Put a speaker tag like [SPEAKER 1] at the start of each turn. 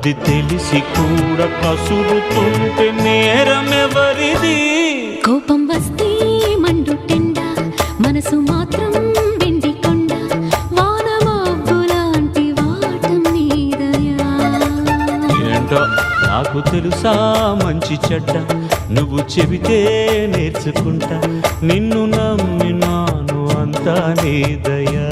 [SPEAKER 1] అది తెలిసి కూడా కసురుతుంటే నేరమెవరిది?
[SPEAKER 2] కోపం వస్తే మండుటెండ, మనసు మాత్రం వెండి కొండ, వాన మబ్బులాంటి వాటం నీదయా.
[SPEAKER 1] ఏంటో నాకు తెలుసా మంచి చెడ్డ, నువ్వు చెబితే నేర్చుకుంటా, నిన్ను నమ్మినాను అంతా నీ దయా.